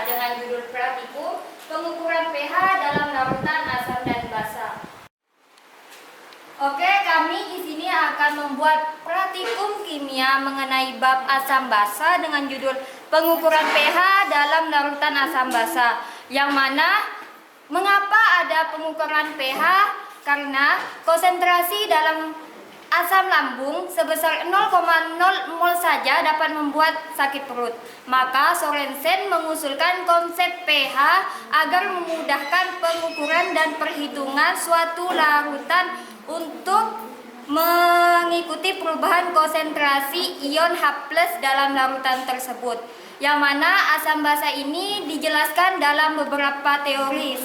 dengan judul praktikum pengukuran pH dalam larutan asam dan basa. Oke, kami di sini akan membuat praktikum kimia mengenai bab asam basa dengan judul pengukuran pH dalam larutan asam basa. Yang mana mengapa ada pengukuran pH? Karena konsentrasi dalam asam lambung sebesar 0,0 mol saja dapat membuat sakit perut. Maka Sorensen mengusulkan konsep pH agar memudahkan pengukuran dan perhitungan suatu larutan untuk mengikuti perubahan konsentrasi ion H+ dalam larutan tersebut. Yang mana asam basa ini dijelaskan dalam beberapa teori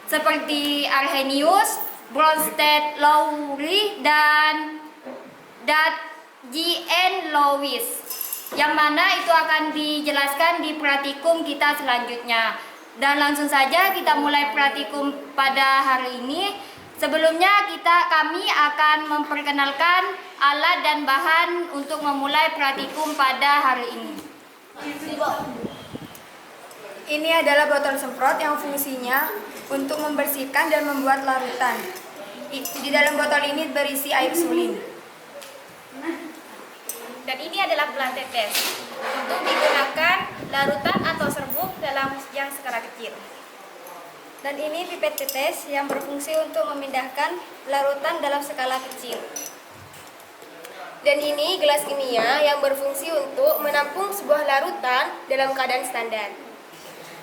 seperti Arrhenius, Bronsted-Lowry, dan J.N. Lewis, yang mana itu akan dijelaskan di praktikum kita selanjutnya. Dan langsung saja kita mulai praktikum pada hari ini. Sebelumnya kami akan memperkenalkan alat dan bahan untuk memulai praktikum pada hari ini. Ini adalah botol semprot yang fungsinya untuk membersihkan dan membuat larutan. Di dalam botol ini berisi air sulin. Dan ini adalah gelas tetes untuk digunakan larutan atau serbuk dalam yang skala kecil. Dan ini pipet tetes yang berfungsi untuk memindahkan larutan dalam skala kecil. Dan ini gelas kimia yang berfungsi untuk menampung sebuah larutan dalam keadaan standar.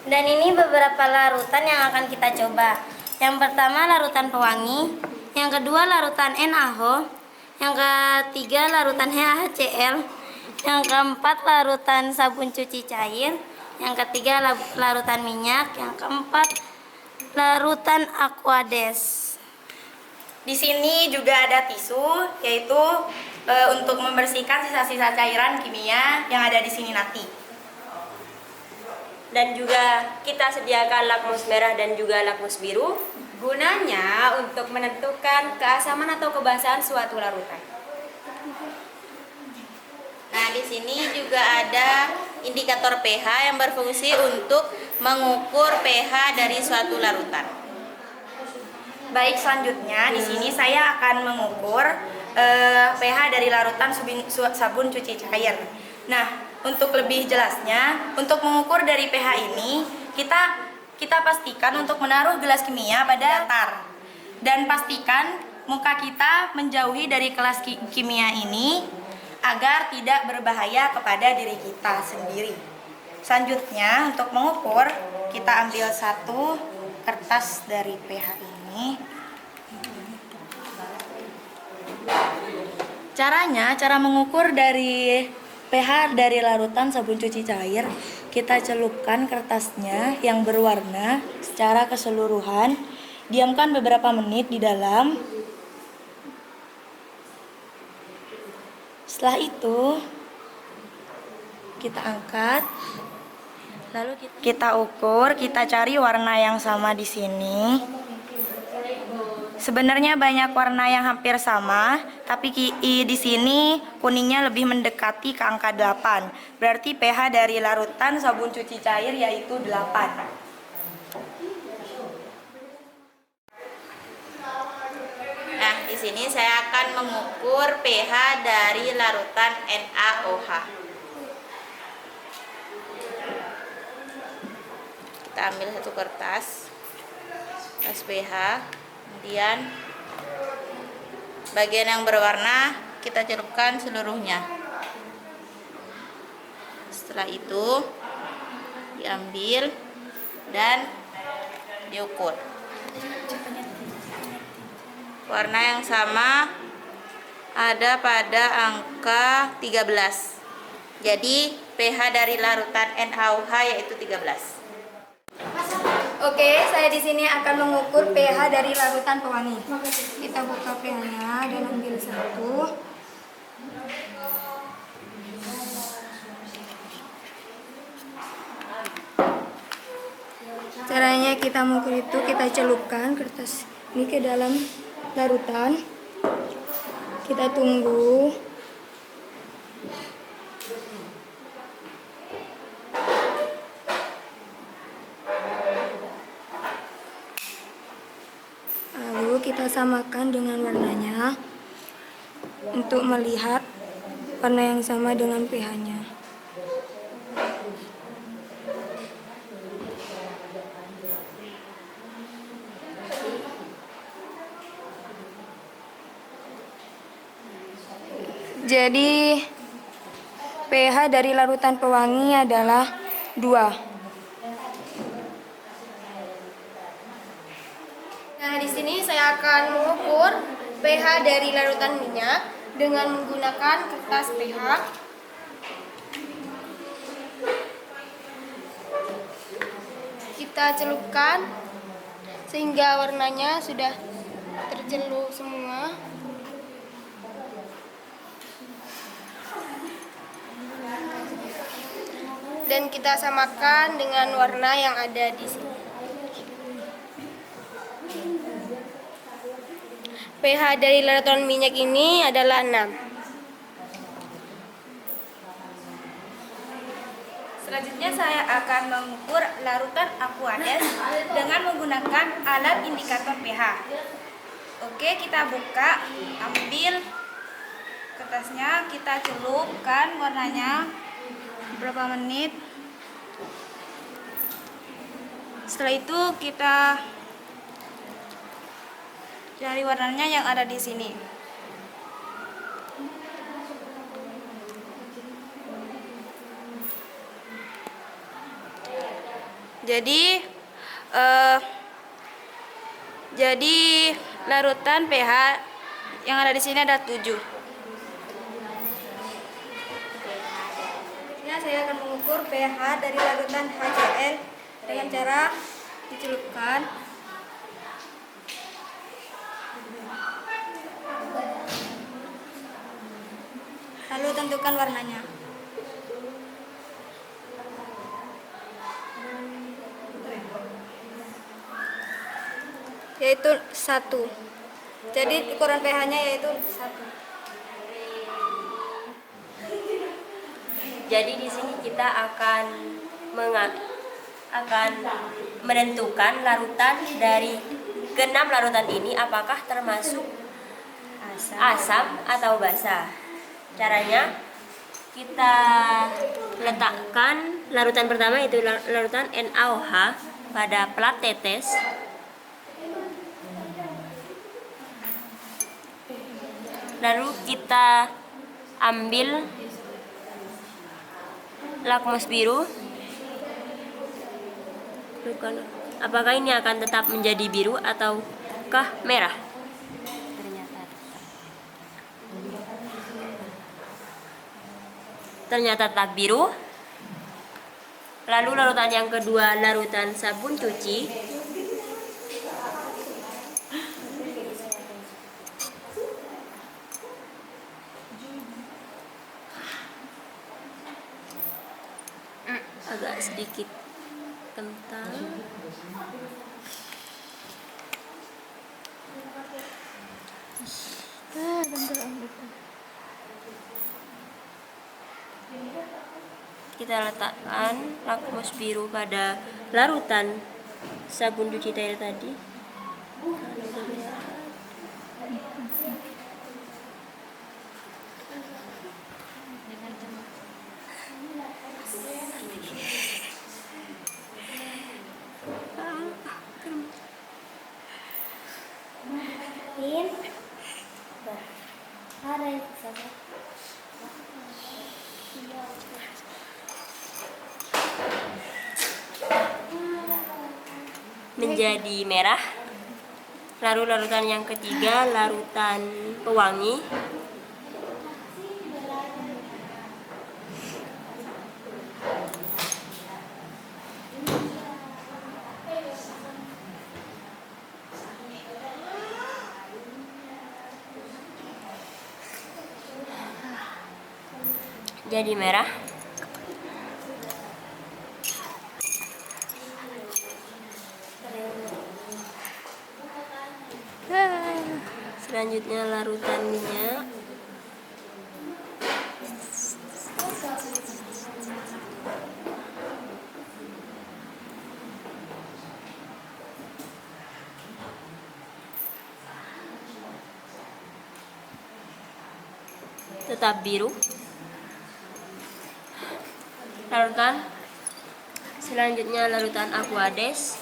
Dan ini beberapa larutan yang akan kita coba. Yang pertama larutan pewangi, yang kedua larutan NaOH, yang ketiga larutan HCl, yang keempat larutan sabun cuci cair, yang ketiga larutan minyak, yang keempat larutan Aquades. Di sini juga ada tisu, yaitu untuk membersihkan sisa-sisa cairan kimia yang ada di sini nanti. Dan juga kita sediakan lakmus merah dan juga lakmus biru, gunanya untuk menentukan keasaman atau kebasahan suatu larutan. Nah, di sini juga ada indikator pH yang berfungsi untuk mengukur pH dari suatu larutan. Baik, selanjutnya di sini saya akan mengukur pH dari larutan sabun cuci cair. Nah, untuk lebih jelasnya, untuk mengukur dari pH ini, kita pastikan untuk menaruh gelas kimia pada datar. Dan pastikan muka kita menjauhi dari gelas kimia ini agar tidak berbahaya kepada diri kita sendiri. Selanjutnya, untuk mengukur, kita ambil satu kertas dari pH ini. Cara mengukur dari pH dari larutan sabun cuci cair, kita celupkan kertasnya yang berwarna secara keseluruhan, diamkan beberapa menit di dalam. Setelah itu kita angkat, lalu kita ukur, kita cari warna yang sama di sini. Sebenarnya banyak warna yang hampir sama, tapi di sini kuningnya lebih mendekati ke angka 8. Berarti pH dari larutan sabun cuci cair yaitu 8. Nah, di sini saya akan mengukur pH dari larutan NaOH. Kita ambil satu kertas pH. Kemudian bagian yang berwarna kita celupkan seluruhnya. Setelah itu diambil dan diukur. Warna yang sama ada pada angka 13. Jadi pH dari larutan NaOH yaitu 13. Oke, saya di sini akan mengukur pH dari larutan pewangi. Kita buka pH-nya dan ambil satu. Caranya kita mengukur itu, kita celupkan kertas ini ke dalam larutan. Kita tunggu. kita samakan dengan warnanya untuk melihat warna yang sama dengan pH-nya. Jadi pH dari larutan pewangi adalah 2. Nah, di sini saya akan mengukur pH dari larutan minyak dengan menggunakan kertas pH. Kita celupkan sehingga warnanya sudah tercelup semua. Dan kita samakan dengan warna yang ada di sini. pH dari larutan minyak ini adalah 6. Selanjutnya saya akan mengukur larutan Aquades dengan menggunakan alat indikator pH. Oke, kita buka, ambil kertasnya, kita celupkan warnanya beberapa menit. Setelah itu kita cari warnanya yang ada di sini. Jadi larutan pH yang ada di sini ada 7. Selanjutnya saya akan mengukur pH dari larutan HCl dengan cara dicelupkan. Lalu tentukan warnanya. Yaitu 1. Jadi ukuran pH-nya yaitu 1. Jadi di sini kita akan menentukan larutan dari keenam larutan ini apakah termasuk asam atau basa. Caranya kita letakkan larutan pertama yaitu larutan NaOH pada plat tetes. Lalu kita ambil lakmus biru. Apakah ini akan tetap menjadi biru ataukah merah? Ternyata tetap biru. Lalu larutan yang kedua, larutan sabun cuci. Agak sedikit kental. Kita letakkan lakmus biru pada larutan sabun cuci tadi. Menjadi merah. Lalu larutan yang ketiga, larutan pewangi. Jadi merah. Selanjutnya larutan minyak. tetap biru. Larutan selanjutnya larutan Aquades.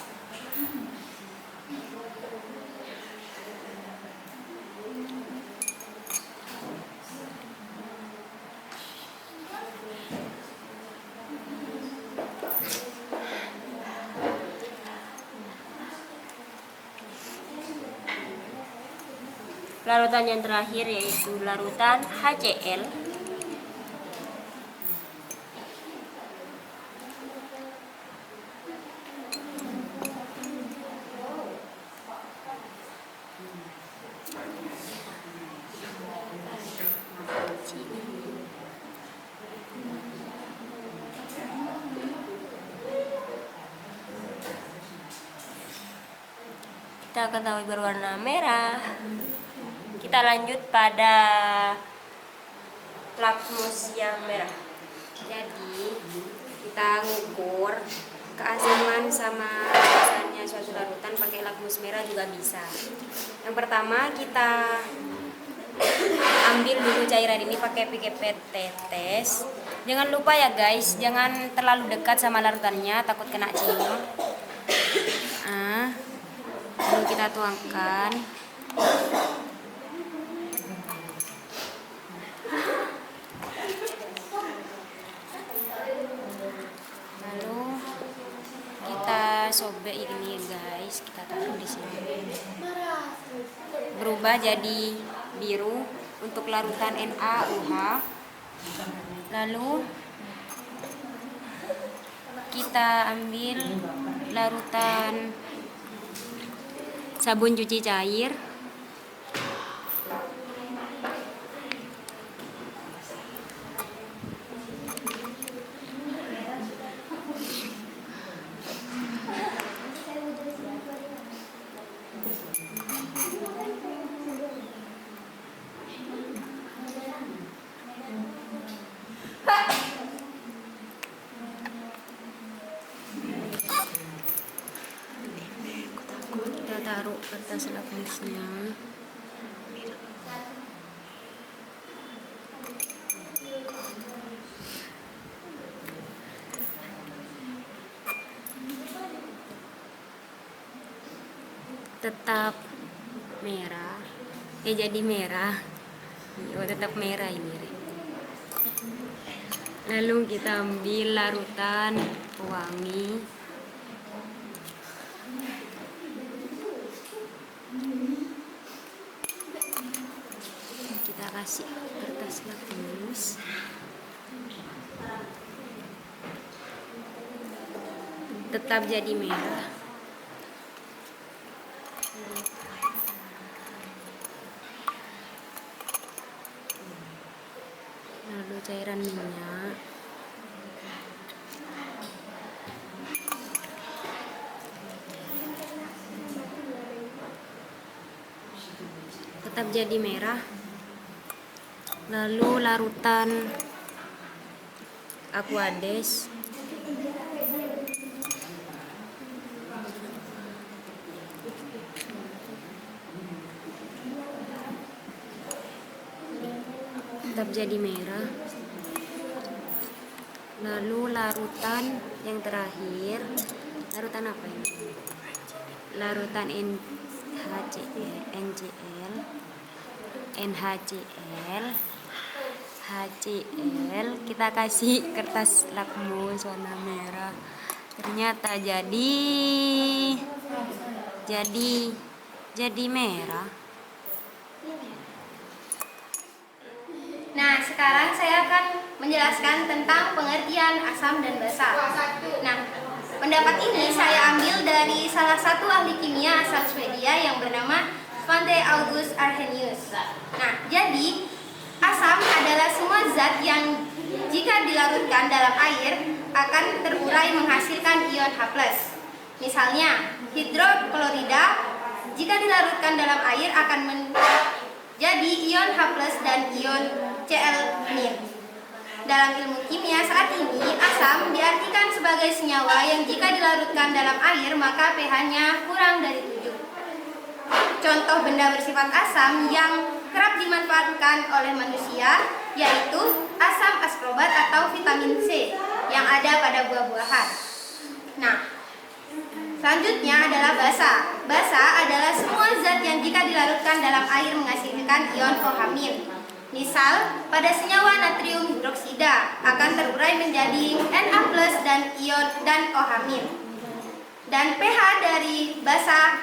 Larutan yang terakhir yaitu larutan HCl. Kita ketahui berwarna merah. Kita lanjut pada lakmus yang merah. Jadi kita ngukur keasaman sama rasanya suatu larutan pakai lakmus merah juga bisa. Yang pertama kita ambil dulu cairan ini pakai pipet tetes. Jangan lupa ya guys, jangan terlalu dekat sama larutannya, takut kena cium. Lalu kita tuangkan. Lalu kita sobek ini guys, kita taruh di sini. Berubah jadi biru untuk larutan NaOH. Lalu kita ambil larutan sabun cuci cair. Kita taruh kertas lakmusnya. Tetap merah. Jadi merah. Oh, tetap merah ini. Lalu kita ambil larutan pewangi. Kita kasih kertas lakmus. Tetap jadi merah. Lalu cairan minyak. Tetap jadi merah. Lalu larutan Aquades. Tetap jadi merah. Lalu larutan yang terakhir, larutan apa ini? Larutan NHCl, HCl. Kita kasih kertas lakmus warna merah. Ternyata jadi merah. Nah, sekarang saya akan menjelaskan tentang pengertian asam dan basa. Nah, pendapat ini saya ambil dari salah satu ahli kimia asal Swedia yang bernama Svante August Arrhenius. Nah, jadi asam adalah semua zat yang jika dilarutkan dalam air akan terurai menghasilkan ion H+. Misalnya, hidroklorida jika dilarutkan dalam air akan menjadi ion H+ dan ion Cl-. Dalam ilmu kimia saat ini, asam diartikan sebagai senyawa yang jika dilarutkan dalam air maka pH-nya kurang dari 7. Contoh benda bersifat asam yang kerap dimanfaatkan oleh manusia yaitu asam ascorbat atau vitamin C yang ada pada buah-buahan. Nah, selanjutnya adalah basa. Basa adalah semua zat yang jika dilarutkan dalam air menghasilkan ion OH-. Misal, pada senyawa natrium hidroksida akan terurai menjadi Na+ dan ion dan OH-. Dan pH dari basa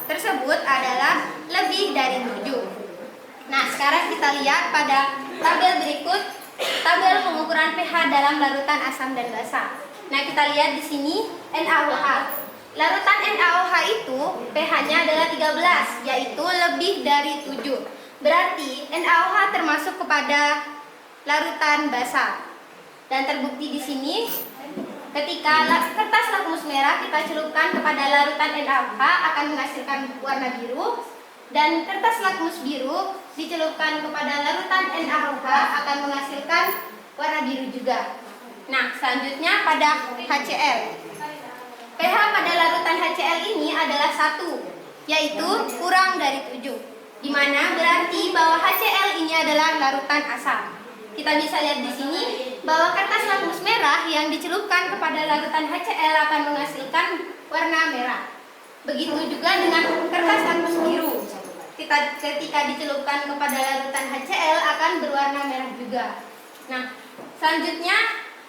tersebut adalah lebih dari 7. Nah, sekarang kita lihat pada tabel berikut, tabel pengukuran pH dalam larutan asam dan basa. Nah, kita lihat di sini NaOH. Larutan NaOH itu pH-nya adalah 13, yaitu lebih dari 7. Berarti NaOH termasuk kepada larutan basa. Dan terbukti di sini ketika kertas lakmus merah kita celupkan kepada larutan NaOH akan menghasilkan warna biru, dan kertas lakmus biru dicelupkan kepada larutan NaOH akan menghasilkan warna biru juga. Nah, selanjutnya pada HCl. pH pada larutan HCl ini adalah 1, yaitu kurang dari 7. Di mana berarti bahwa HCl ini adalah larutan asam. Kita bisa lihat di sini bahwa kertas lakmus merah yang dicelupkan kepada larutan HCl akan menghasilkan warna merah. Begitu juga dengan kertas lakmus biru. Ketika dicelupkan kepada larutan HCl akan berwarna merah juga. Nah, selanjutnya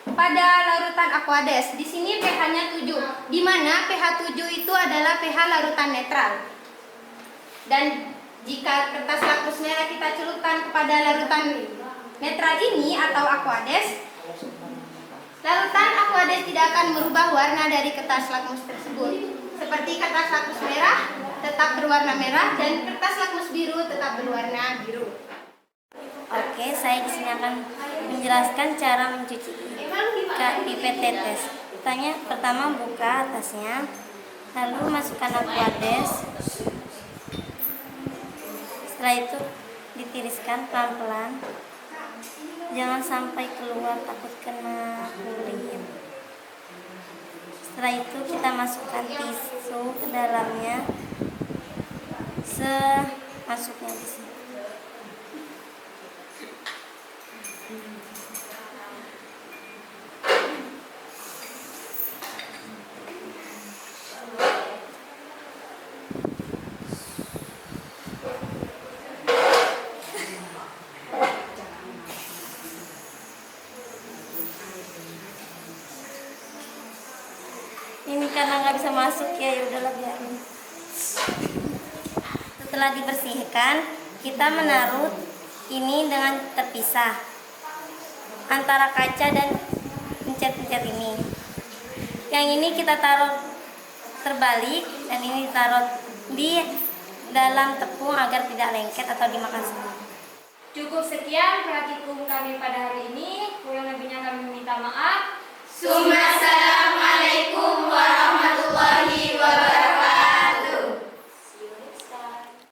pada larutan Aquades, di sini pH-nya 7, di mana pH 7 itu adalah pH larutan netral. Dan jika kertas lakmus merah kita celupkan kepada larutan netral ini atau Aquades, larutan Aquades tidak akan merubah warna dari kertas lakmus tersebut. Seperti kertas lakmus merah tetap berwarna merah dan kertas lakmus biru tetap berwarna biru. Oke, saya di sini akan menjelaskan cara mencuci pipet tetes. Pertama buka atasnya, lalu masukkan Aquades. Setelah itu ditiriskan pelan-pelan. Jangan sampai keluar, takut kena kulit. Setelah itu kita masukkan tisu ke dalamnya semasuknya di sini. Ini karena nggak bisa masuk ya udahlah biarin. Setelah dibersihkan, kita menaruh ini dengan terpisah antara kaca dan pencet-pencet ini. Yang ini kita taruh terbalik dan ini taruh di dalam tepung agar tidak lengket atau dimakan semua. Cukup sekian praktikum kami pada hari ini. Kurang lebihnya kami minta maaf. Assalamualaikum warahmatullahi wabarakatuh.